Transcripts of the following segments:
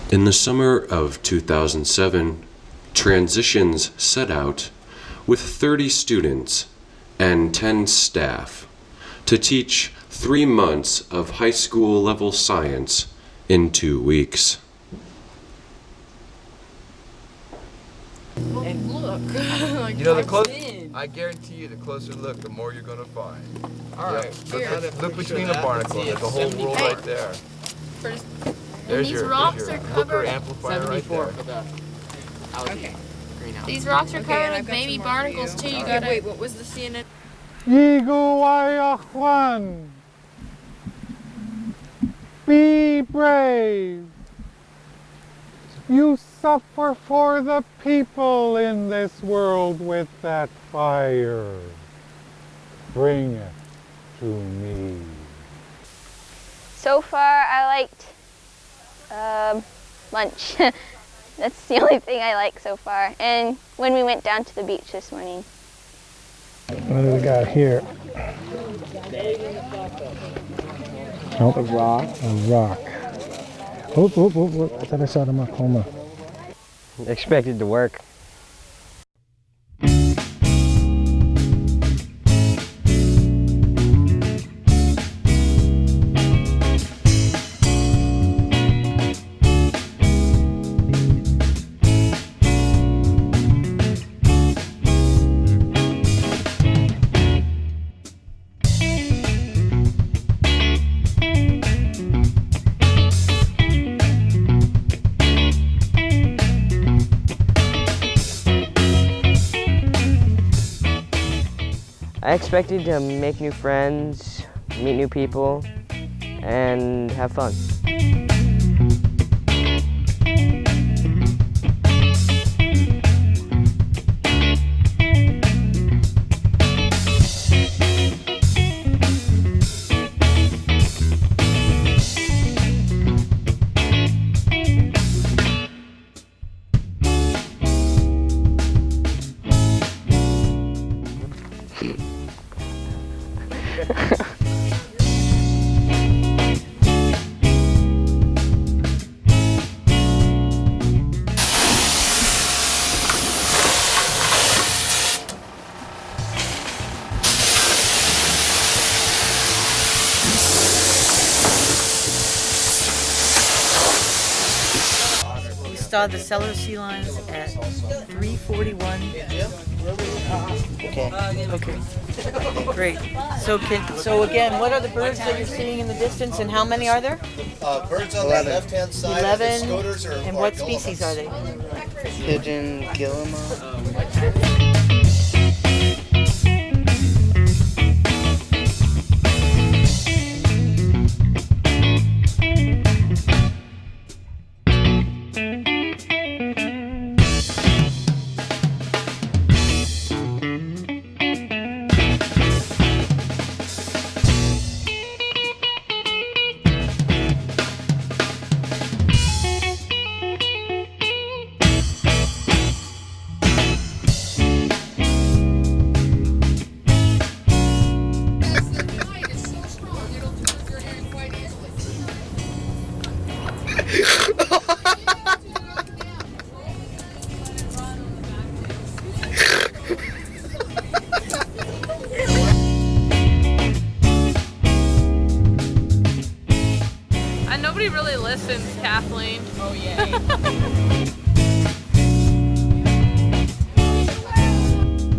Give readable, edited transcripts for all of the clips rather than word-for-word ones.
In the summer of 2007, Transitions set out with 30 students and 10 staff to teach 3 months of high school level science in 2 weeks. And look, like, you know, the closer, I guarantee you, the closer look, the more you're gonna find. All right, look between the barnacles. There's a whole world right there. First, There's these your, rocks there's your are Hooker covered- amplifier right there. okay. These rocks are Okay, covered and I've with got baby some more for barnacles you. too. You Okay, gotta wait, what was the CNN? Auk'W. Be brave. You suffer for the people in this world with that fire. Bring it to me. So far, I liked lunch. That's the only thing I like so far. And when we went down to the beach this morning. What do we got here? Nope. A rock. A rock. Oh, I thought I saw the Makoma. Expected to work. I expected to make new friends, meet new people, and have fun. We saw the cellar sea lions at 3:41. Okay. Great. So again, what are the birds that you're seeing in the distance, and how many are there? Birds on the left-hand side. 11. Scoters are, And what species are they? Pigeon guillemot. Nobody really listens, Kathleen. Oh yeah.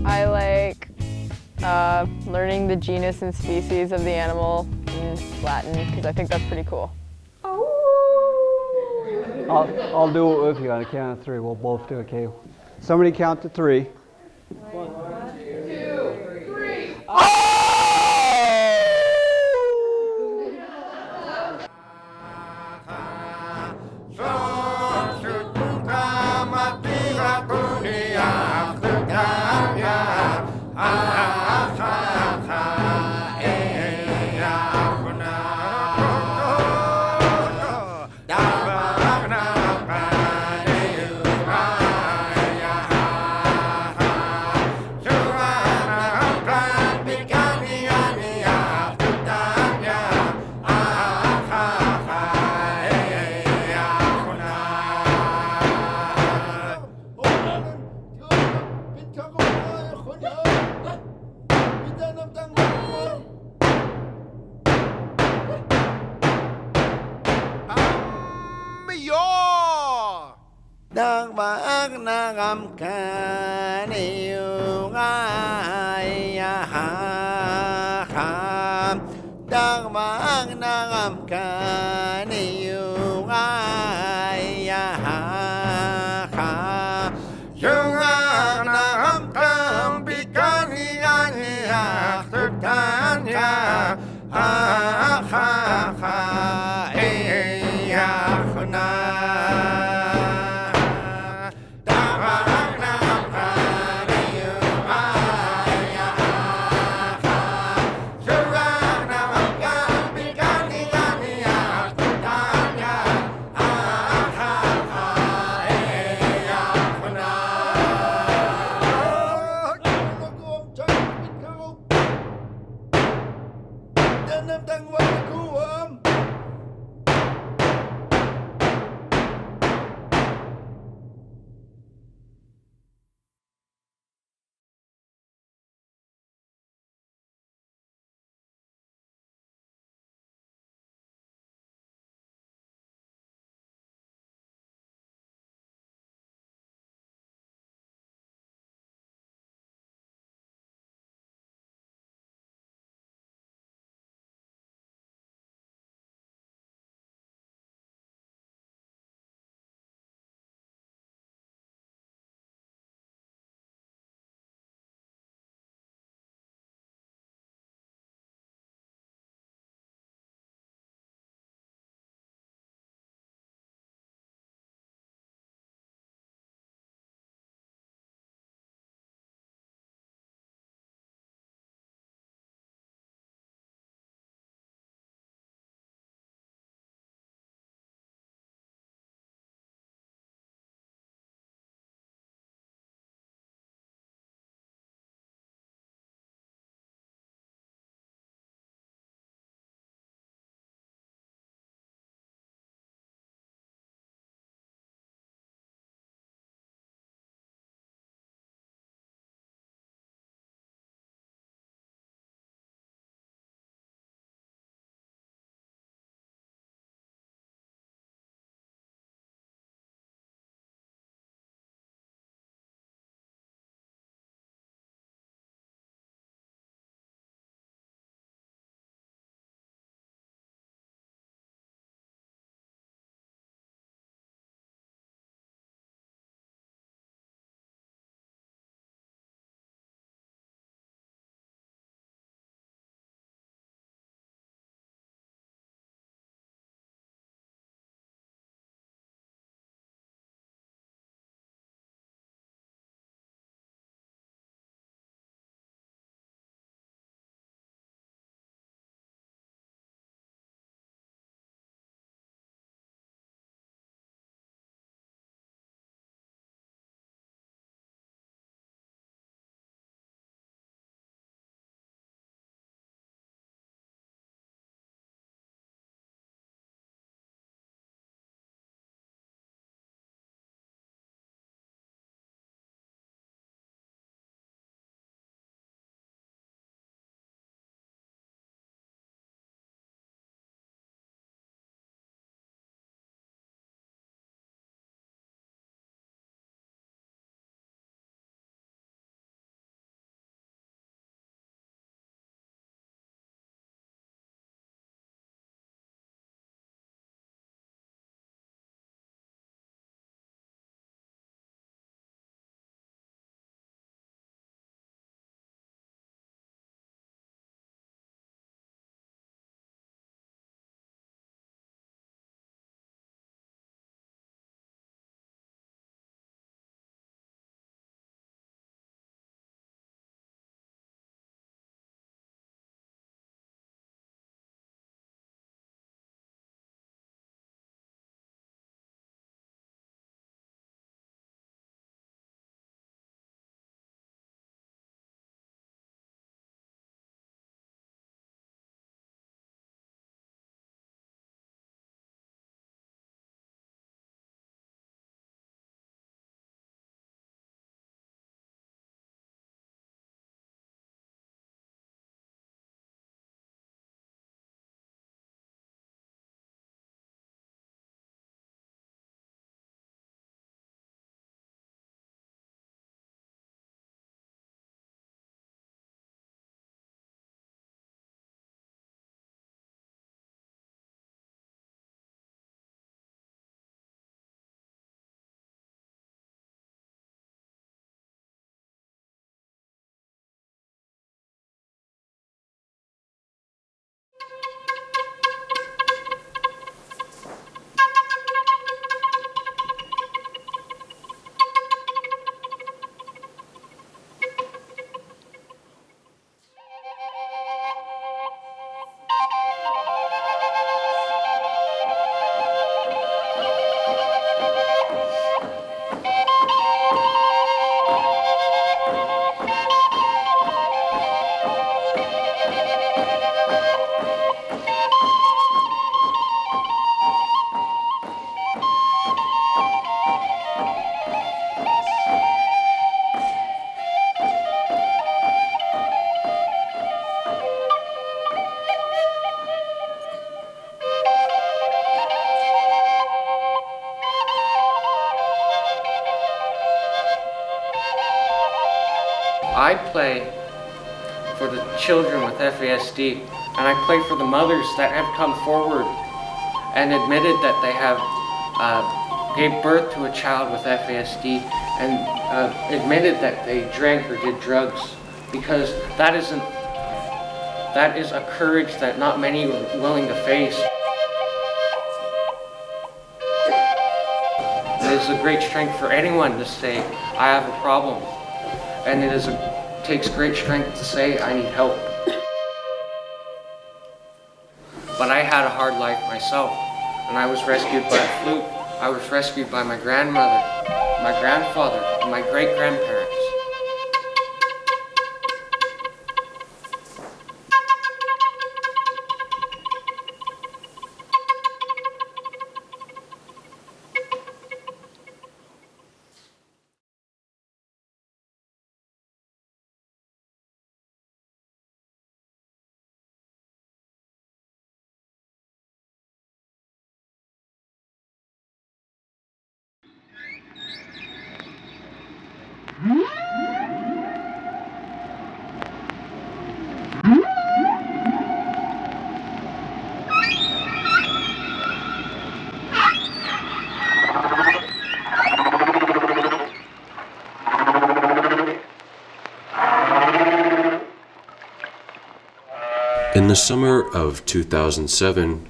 I like learning the genus and species of the animal in Latin because I think that's pretty cool. I'll do it with you on a count of 3. We'll both do it, okay? Somebody count to 3. 1, 2, 3. Oh! bác na gam ca niu ai ha ha đang bác na gam ca niu ai ha ha dương na gam ca bi ca ni ani ha tan ya ha ha ha ya na I play for the children with FASD, and I play for the mothers that have come forward and admitted that they have gave birth to a child with FASD and admitted that they drank or did drugs, because that is a courage that not many are willing to face. It is a great strength for anyone to say, I have a problem. And it takes great strength to say, I need help. But I had a hard life myself, and I was rescued by a fluke. I was rescued by my grandmother, my grandfather, and my great-grandparents. In the summer of 2007,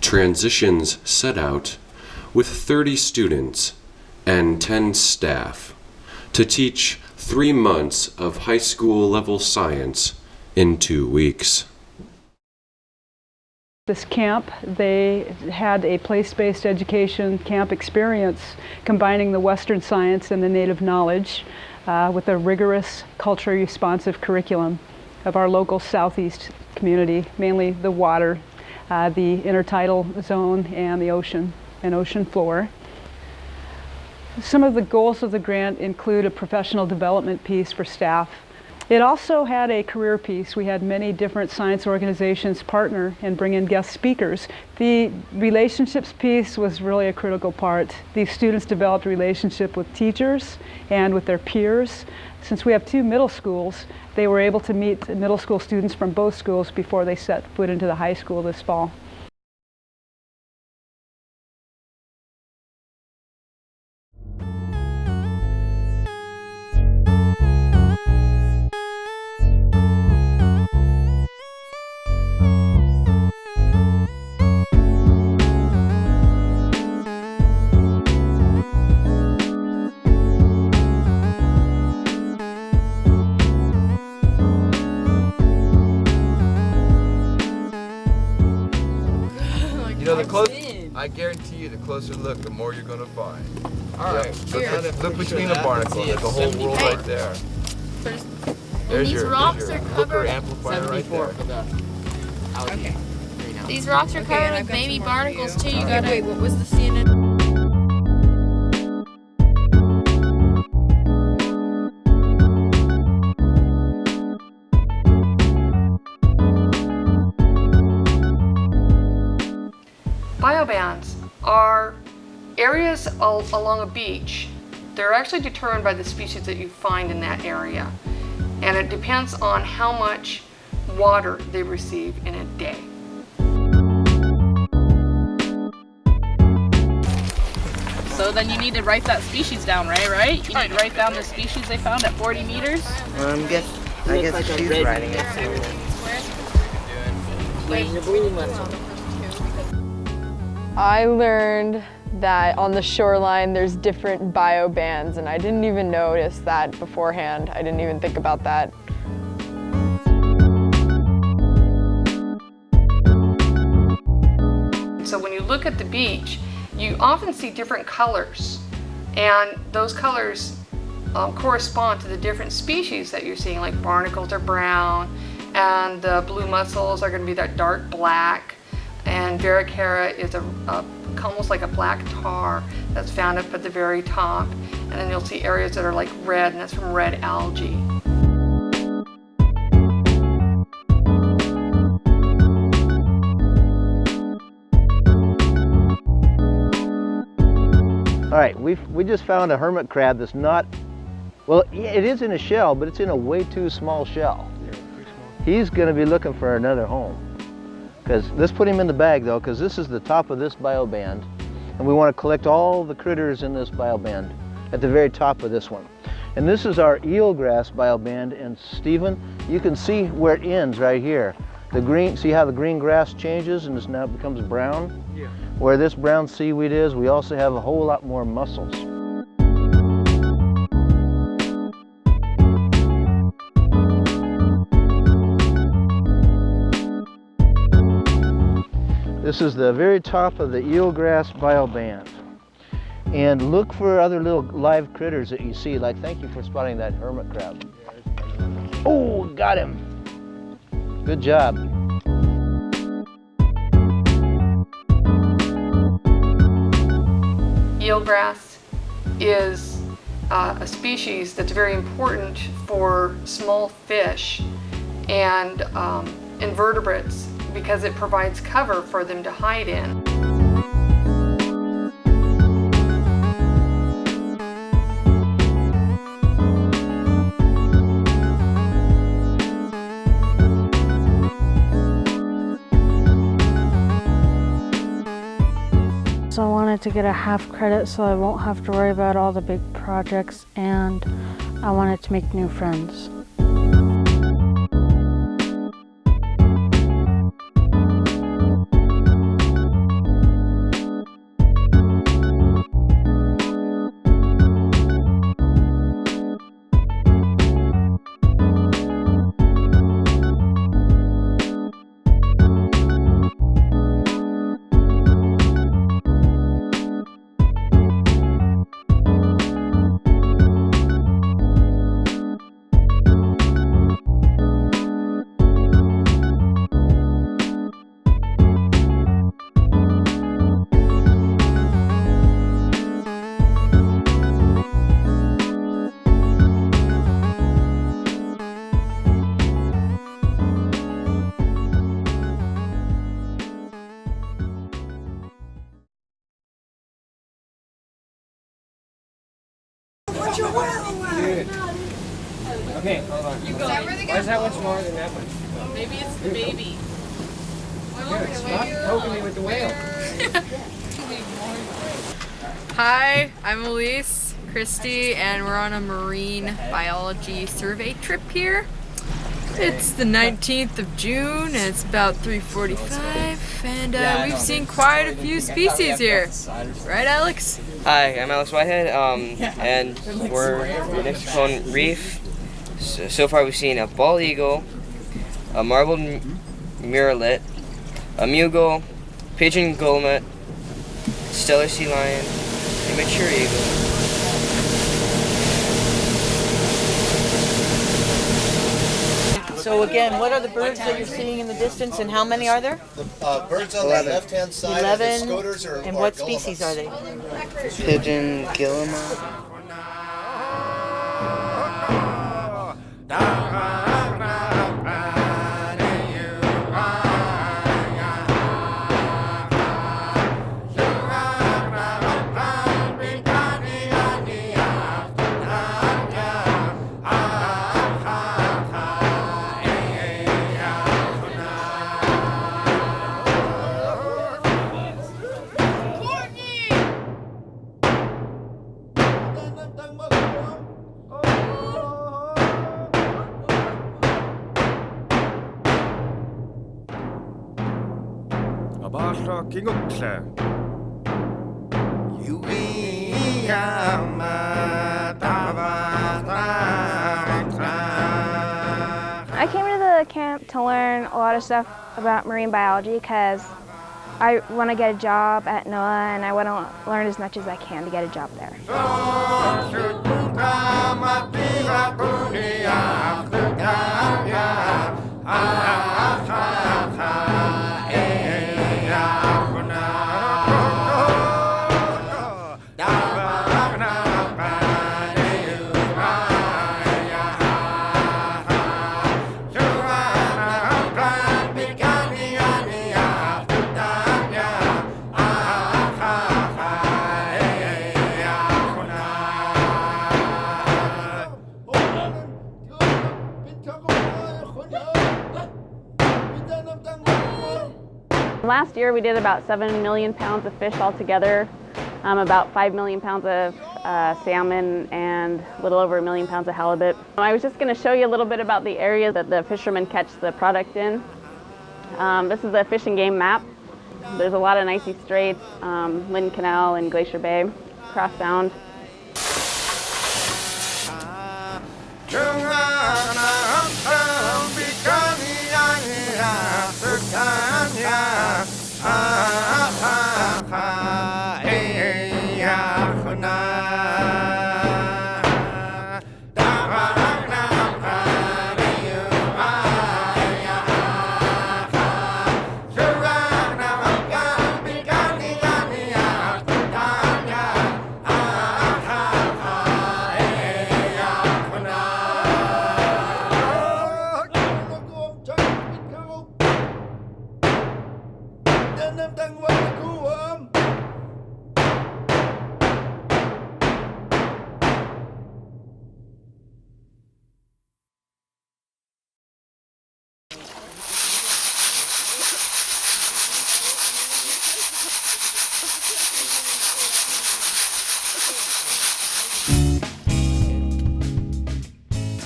Transitions set out with 30 students and 10 staff to teach 3 months of high school level science in 2 weeks. This camp, they had a place-based education camp experience combining the Western science and the native knowledge with a rigorous culturally responsive curriculum of our local southeast community, mainly the water, the intertidal zone and the ocean and ocean floor. Some of the goals of the grant include a professional development piece for staff. It also had a career piece. We had many different science organizations partner and bring in guest speakers. The relationships piece was really a critical part. These students developed a relationship with teachers and with their peers. Since we have 2 middle schools, they were able to meet middle school students from both schools before they set foot into the high school this fall. You know, I guarantee you, the closer look, the more you're gonna find. All right. Look between the barnacles. There's a whole world right there. There's These your rocks are hooker covered. amplifier right there. Okay. These rocks are covered with baby barnacles too. You gotta. Wait, what was the CNN? Biobands are areas along a beach. They're actually determined by the species that you find in that area. And it depends on how much water they receive in a day. So then you need to write that species down, right? You need to write down the species they found at 40 meters. Well, I guess she's writing it. I learned that on the shoreline there's different biobands, and I didn't even notice that beforehand. I didn't even think about that. So when you look at the beach, you often see different colors, and those colors correspond to the different species that you're seeing. Like barnacles are brown, and the blue mussels are going to be that dark black, and Varicara is almost like a black tar that's found up at the very top, and then you'll see areas that are like red, and that's from red algae. All right, we just found a hermit crab that's not Well, yeah, it is in a shell, but it's in a way too small shell. He's going to be looking for another home. Let's put him in the bag though, because this is the top of this bioband, and we want to collect all the critters in this bioband at the very top of this one. And this is our eelgrass bioband, and Stephen, you can see where it ends right here. The green, see how the green grass changes and now becomes brown? Yeah. Where this brown seaweed is, we also have a whole lot more mussels. This is the very top of the eelgrass bioband. And look for other little live critters that you see, like thank you for spotting that hermit crab. Oh, got him. Good job. Eelgrass is a species that's very important for small fish and invertebrates because it provides cover for them to hide in. So I wanted to get a half credit so I won't have to worry about all the big projects, and I wanted to make new friends. Dude. Okay, hold on. Why is that one smaller than that one? Maybe it's the baby. Dude, stop poking me with the whale. Hi, I'm Elise, Christy, and we're on a marine biology survey trip here. It's the 19th of June, and it's about 3:45, and we've seen quite a few species here. Right, Alex? Hi, I'm Alex Whitehead, and we're next to Cone Reef. So far we've seen a bald eagle, a marbled murrelet, a mughal, pigeon guillemot, stellar sea lion, a mature eagle. So again, what are the birds that you're seeing in the distance, and how many are there? The birds on the left-hand side 11. of the scoters are And what species are they? Pigeon guillemot. I came to the camp to learn a lot of stuff about marine biology because I want to get a job at NOAA, and I want to learn as much as I can to get a job there. Last year we did about 7 million pounds of fish altogether, about 5 million pounds of salmon, and a little over 1 million pounds of halibut. I was just going to show you a little bit about the area that the fishermen catch the product in. This is a fish and game map. There's a lot of Nicey Straits, Lynn Canal and Glacier Bay, Cross Sound.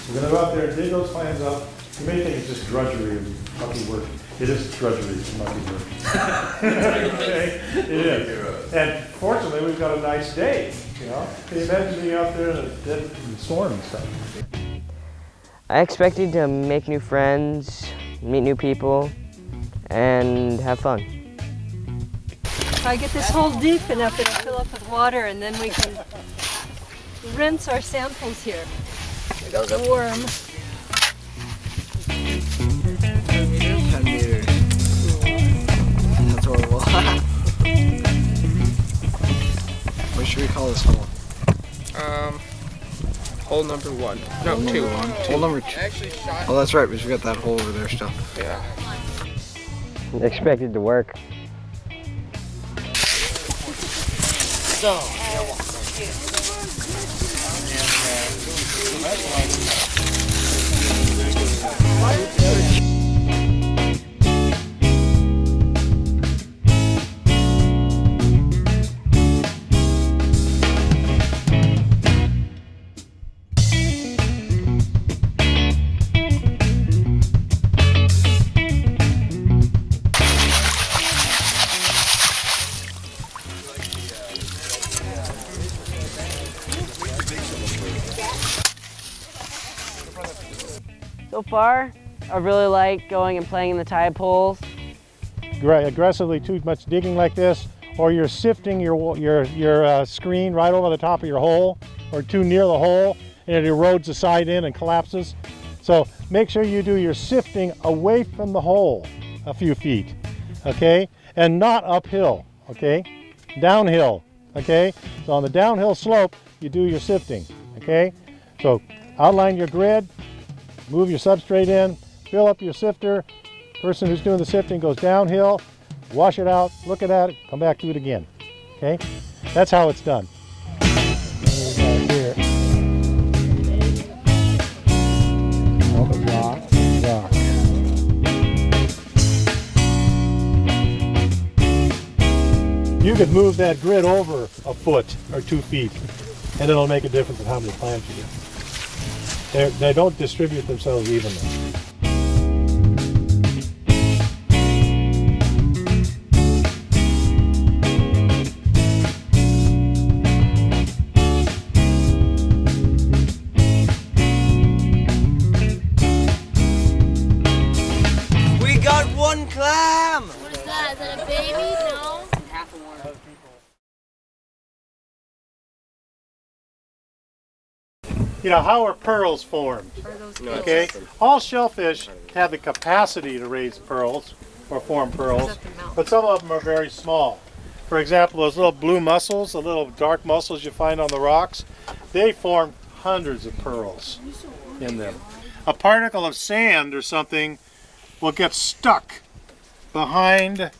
We're going to go out there and dig those clams up. You may think it's just drudgery and mucky work. It is drudgery and mucky work. Okay? It is. And fortunately, we've got a nice day. You know? Can you imagine being out there in a dead storm and stuff? I expected to make new friends, meet new people, and have fun. If I get this hole deep enough, it'll fill up with water, and then we can rinse our samples here. There goes a worm. 10 meters. That's horrible. What should we call this hole? Hole number 1. No, 2. Hole number 2. Oh, that's right. We got that hole over there still. Yeah. Expected to work. So. So far, I really like going and playing in the tide pools. Aggressively too much digging like this, or you're sifting your screen right over the top of your hole, or too near the hole, and it erodes the side in and collapses. So make sure you do your sifting away from the hole a few feet, okay? And not uphill, okay? Downhill, okay? So on the downhill slope, you do your sifting, okay? So outline your grid, move your substrate in, fill up your sifter. Person who's doing the sifting goes downhill, wash it out, look at it, come back to it again. Okay? That's how it's done. Here. Rock, rock. You could move that grid over a foot or 2 feet, and it'll make a difference in how many plants you get. They don't distribute themselves evenly. We got one clam! What is that? Is that a baby? No? Half a one. You know, how are pearls formed? Okay, all shellfish have the capacity to raise pearls or form pearls, but some of them are very small. For example, those little blue mussels, the little dark mussels you find on the rocks, they form hundreds of pearls in them. A particle of sand or something will get stuck behind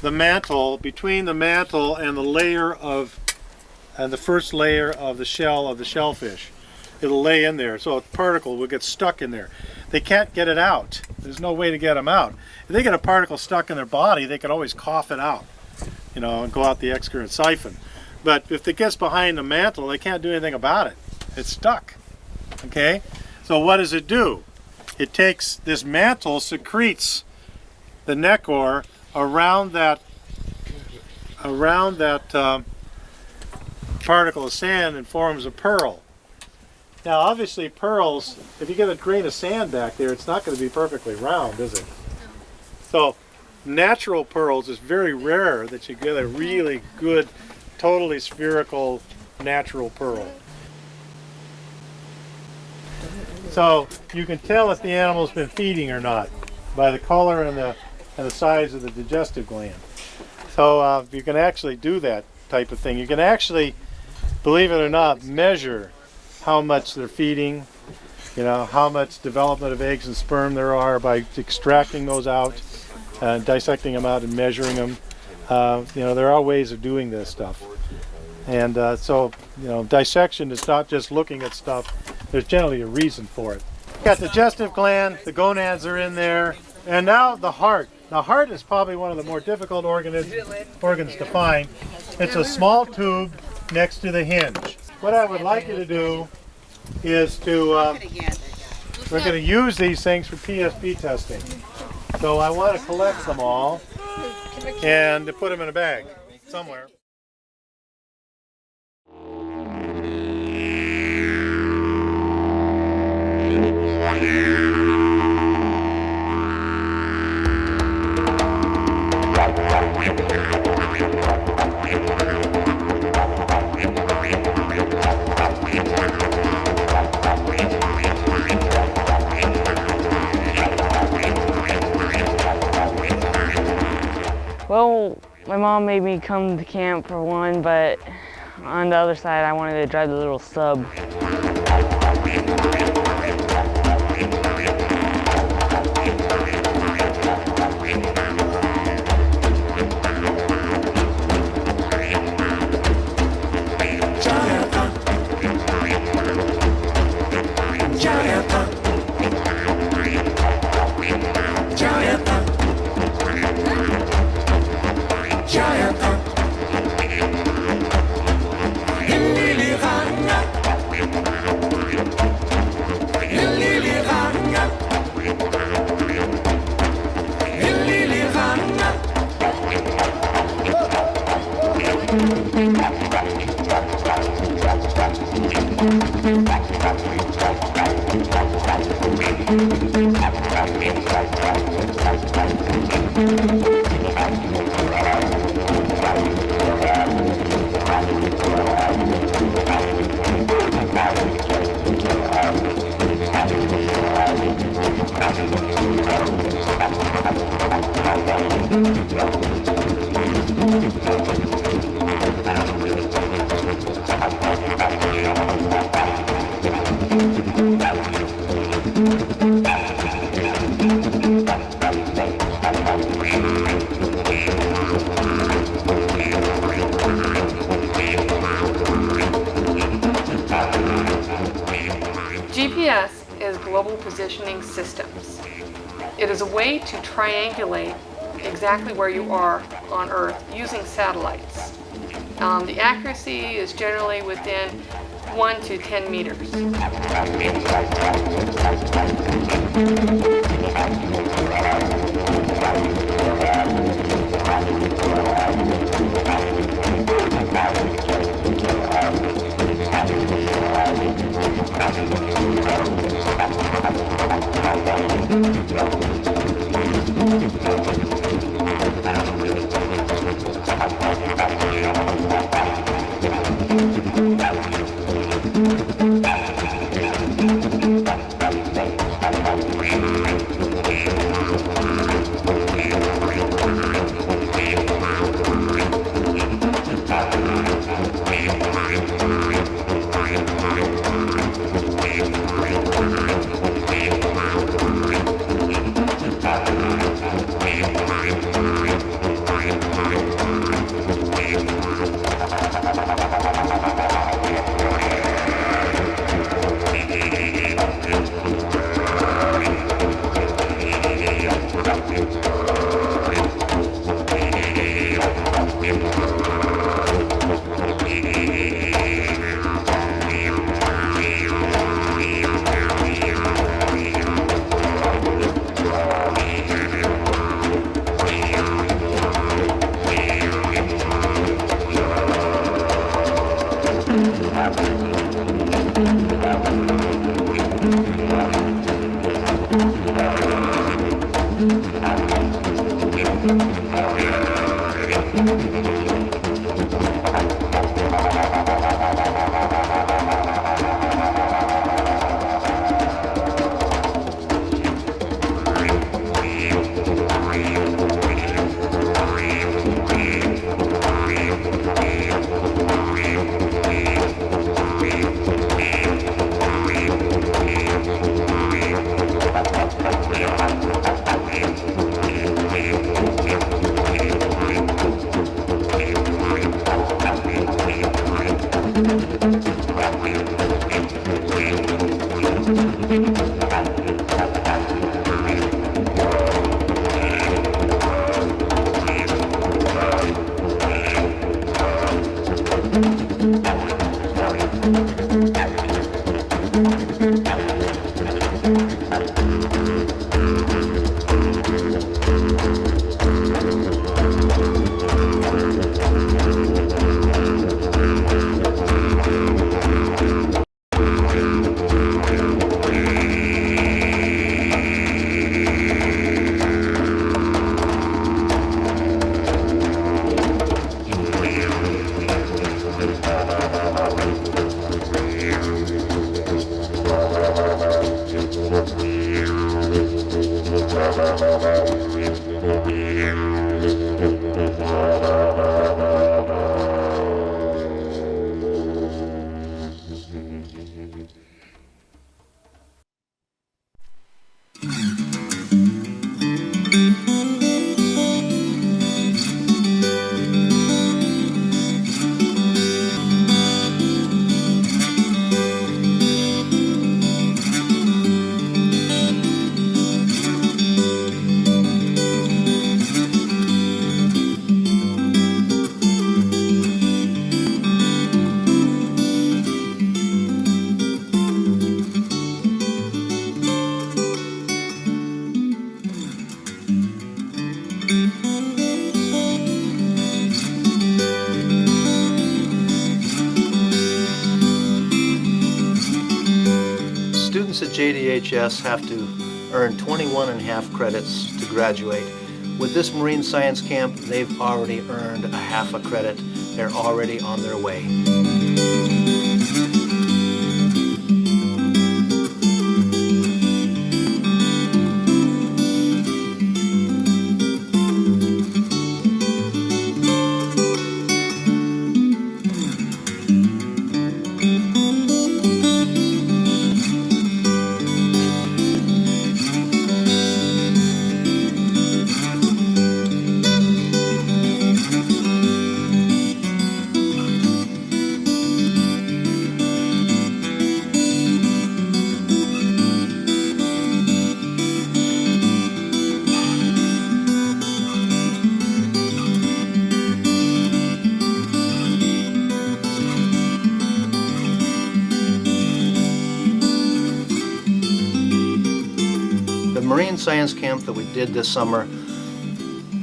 the mantle, between the mantle and the layer of the first layer of the shell of the shellfish. It'll lay in there, so a particle will get stuck in there. They can't get it out. There's no way to get them out. If they get a particle stuck in their body, they can always cough it out, you know, and go out the excrement siphon. But if it gets behind the mantle, they can't do anything about it. It's stuck, okay? So what does it do? It takes, this mantle secretes the nectar around that particle of sand and forms a pearl. Now obviously pearls, if you get a grain of sand back there, it's not going to be perfectly round, is it? So natural pearls is very rare that you get a really good, totally spherical natural pearl. So you can tell if the animal's been feeding or not by the color and the size of the digestive gland. So you can actually do that type of thing. You can actually, believe it or not, measure how much they're feeding, you know, how much development of eggs and sperm there are by extracting those out, dissecting them out and measuring them. You know, there are ways of doing this stuff. And so, you know, dissection is not just looking at stuff. There's generally a reason for it. Got the digestive gland, the gonads are in there, and now the heart. The heart is probably one of the more difficult organs to find. It's a small tube next to the hinge. What I would like you to do is to, we're going to use these things for PSP testing. So I want to collect them all and to put them in a bag somewhere. Well, my mom made me come to camp for one, but on the other side, I wanted to drive the little sub. GPS is Global Positioning Systems. It is a way to triangulate exactly where you are on Earth using satellites. The accuracy is generally within 1 to 10 meters. Students at JDHS have to earn 21.5 credits to graduate. With this Marine Science Camp, they've already earned a half a credit. They're already on their way. The Marine Science Camp that we did this summer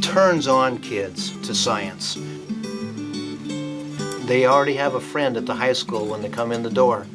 turns on kids to science. They already have a friend at the high school when they come in the door.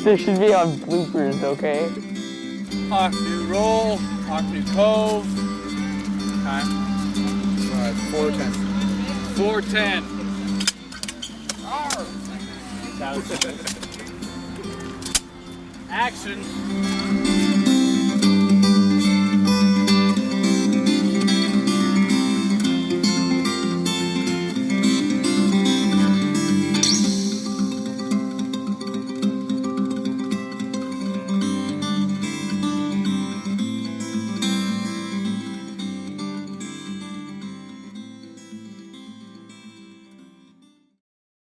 This should be on bloopers, okay? Auk'W roll, Auk'W cove. Time. 4:10. 4:10. Action.